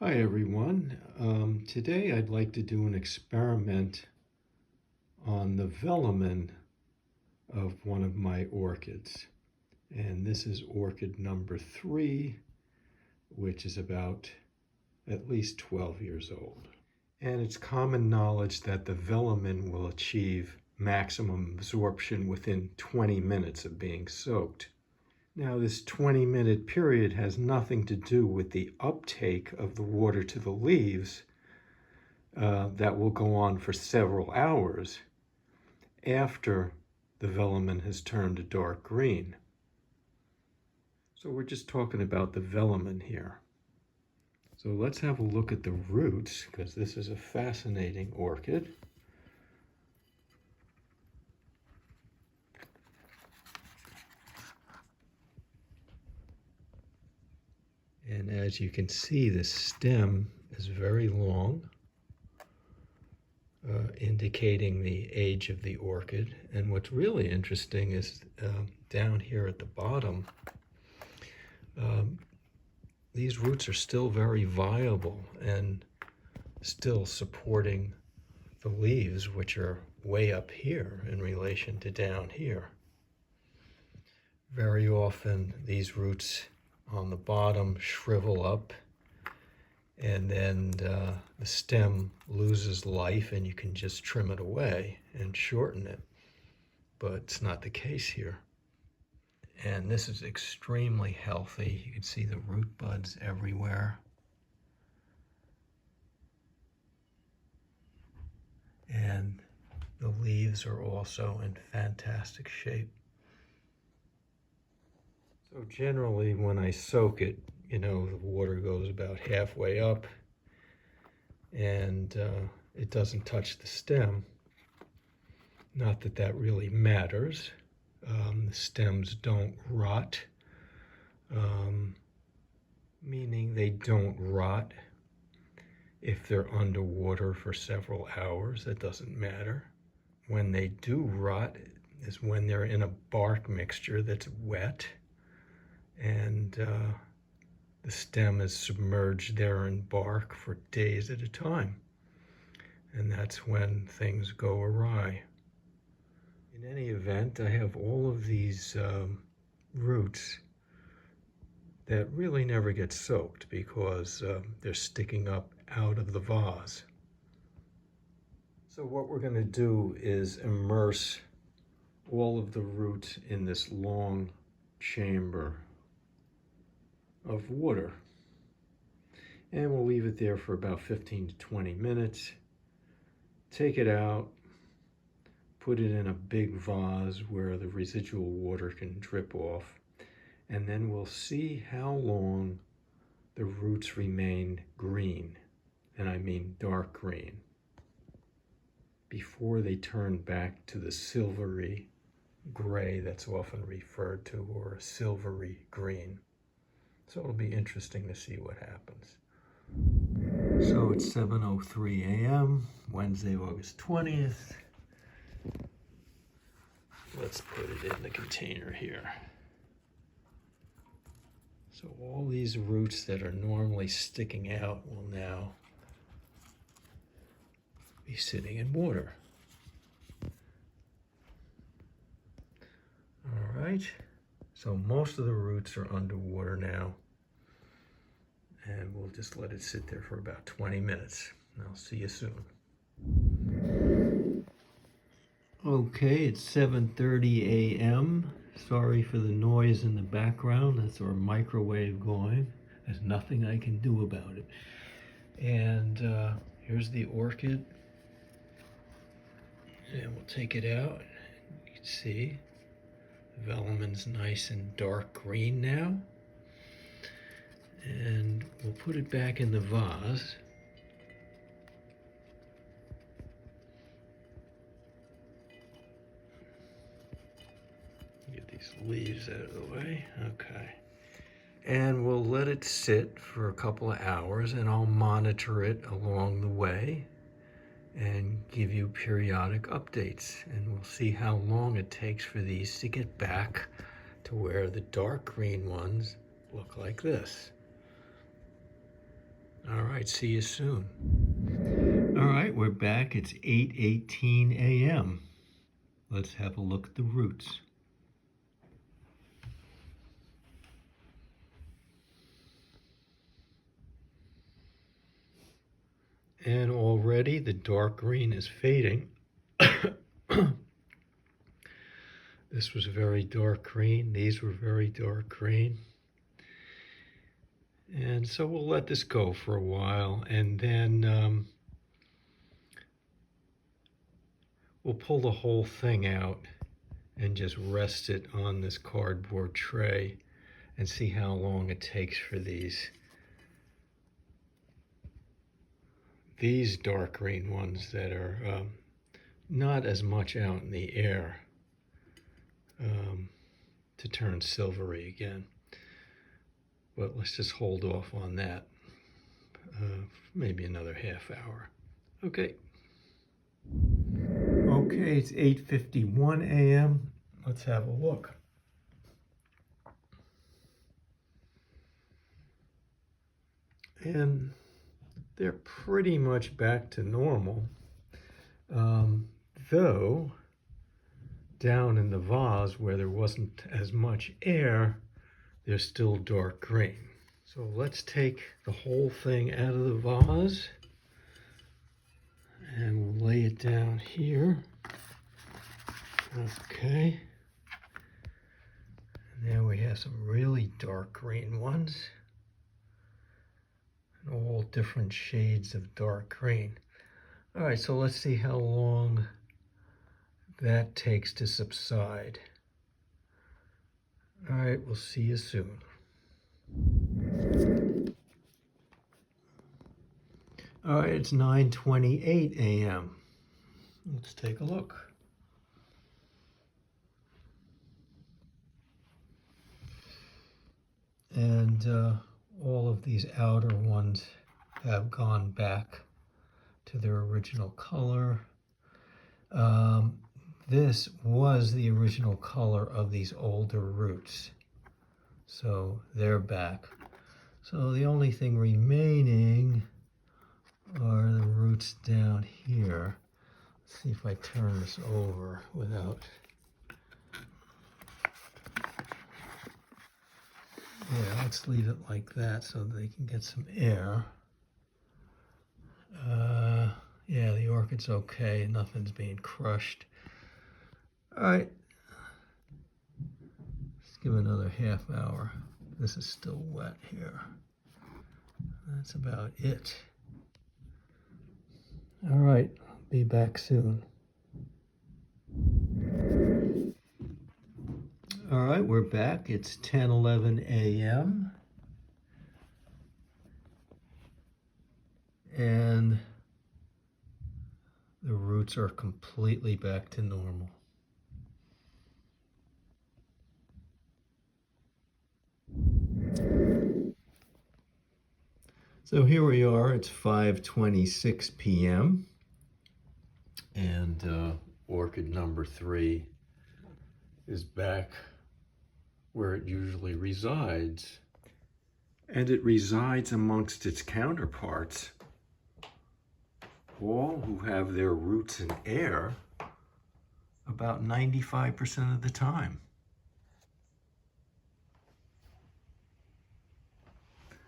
Hi everyone. Today I'd like to do an experiment on the velamen of one of my orchids. And this is orchid number 3, which is about at least 12 years old. And it's common knowledge that the velamen will achieve maximum absorption within 20 minutes of being soaked. Now, this 20-minute period has nothing to do with the uptake of the water to the leaves that will go on for several hours after the velamen has turned a dark green. So we're just talking about the velamen here. So let's have a look at the roots, because this is a fascinating orchid. And as you can see, the stem is very long, indicating the age of the orchid. And what's really interesting is down here at the bottom, these roots are still very viable and still supporting the leaves, which are way up here in relation to down here. Very often these roots on the bottom shrivel up, and then the stem loses life and you can just trim it away and shorten it. But it's not the case here. And this is extremely healthy. You can see the root buds everywhere. And the leaves are also in fantastic shape. So generally when I soak it, the water goes about halfway up and it doesn't touch the stem. Not that that really matters. The stems don't rot, meaning they don't rot if they're underwater for several hours. That doesn't matter. When they do rot is when they're in a bark mixture that's wet and the stem is submerged there in bark for days at a time. And that's when things go awry. In any event, I have all of these roots that really never get soaked because they're sticking up out of the vase. So what we're going to do is immerse all of the roots in this long chamber of water. And we'll leave it there for about 15 to 20 minutes. Take it out, put it in a big vase where the residual water can drip off, and then we'll see how long the roots remain green, and I mean dark green, before they turn back to the silvery gray that's often referred to, or a silvery green. So it'll be interesting to see what happens. So it's 7:03 a.m., Wednesday, August 20th. Let's put it in the container here. So all these roots that are normally sticking out will now be sitting in water. All right, so most of the roots are underwater now, and we'll just let it sit there for about 20 minutes. I'll see you soon. Okay, it's 7:30 a.m. Sorry for the noise in the background. That's our microwave going. There's nothing I can do about it. And here's the orchid. And we'll take it out. You can see the velamen's nice and dark green now. And we'll put it back in the vase. Get these leaves out of the way. Okay. And we'll let it sit for a couple of hours, and I'll monitor it along the way and give you periodic updates. And we'll see how long it takes for these to get back to where the dark green ones look like this. All right. right, see you soon. All right, we're back. It's 8:18 a.m. Let's have a look at the roots. And already the dark green is fading. This was very dark green. These were very dark green. And so we'll let this go for a while, and then we'll pull the whole thing out and just rest it on this cardboard tray and see how long it takes for these dark green ones that are not as much out in the air to turn silvery again. But let's just hold off on that, maybe another half hour. Okay. Okay, it's 8:51 a.m. Let's have a look. And they're pretty much back to normal, though down in the vase where there wasn't as much air, they're still dark green. So let's take the whole thing out of the vase and we'll lay it down here. Okay. And there we have some really dark green ones. And all different shades of dark green. All right, so let's see how long that takes to subside. All right, we'll see you soon. All right, it's 9:28 a.m. Let's take a look. And all of these outer ones have gone back to their original color. This was the original color of these older roots. So they're back. So the only thing remaining are the roots down here. Let's see if I turn this over without... Yeah, let's leave it like that so they can get some air. Yeah, the orchid's okay. Nothing's being crushed. All right. Let's give it another half hour. This is still wet here. That's about it. All right, I'll be back soon. All right, we're back. It's 10:11 a.m. And the roots are completely back to normal. So here we are, it's 5:26 p.m. and orchid number 3 is back where it usually resides. And it resides amongst its counterparts, all who have their roots in air about 95% of the time.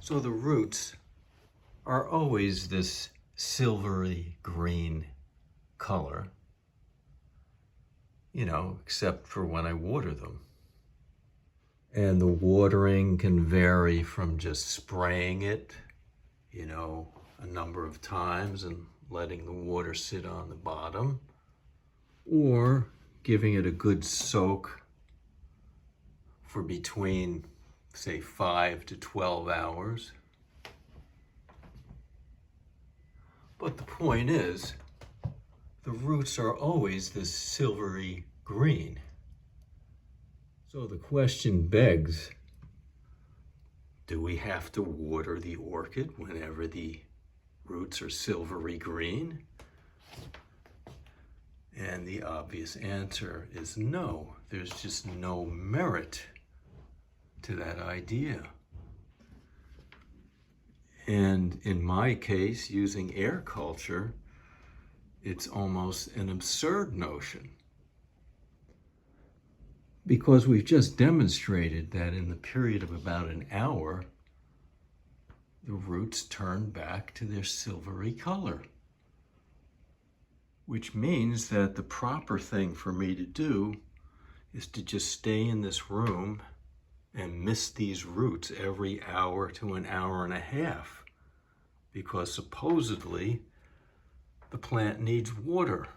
So the roots are always this silvery green color, you know, except for when I water them. And the watering can vary from just spraying it, you know, a number of times and letting the water sit on the bottom, or giving it a good soak for between, say, 5 to 12 hours. But the point is, the roots are always this silvery green. So the question begs, do we have to water the orchid whenever the roots are silvery green? And the obvious answer is no. There's just no merit to that idea. And in my case, using air culture, it's almost an absurd notion, because we've just demonstrated that in the period of about an hour, the roots turn back to their silvery color, which means that the proper thing for me to do is to just stay in this room and mist these roots every hour to an hour and a half, because supposedly the plant needs water.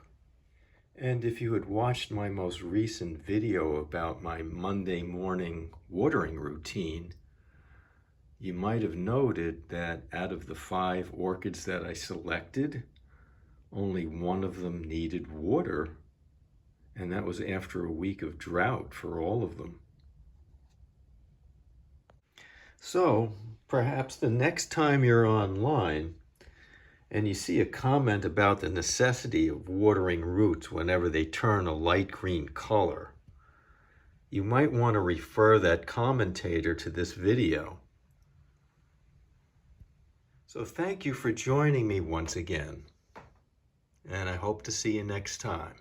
And if you had watched my most recent video about my Monday morning watering routine, you might have noted that out of the 5 orchids that I selected, only one of them needed water, and that was after a week of drought for all of them. So perhaps the next time you're online and you see a comment about the necessity of watering roots whenever they turn a light green color, you might want to refer that commentator to this video. So thank you for joining me once again, and I hope to see you next time.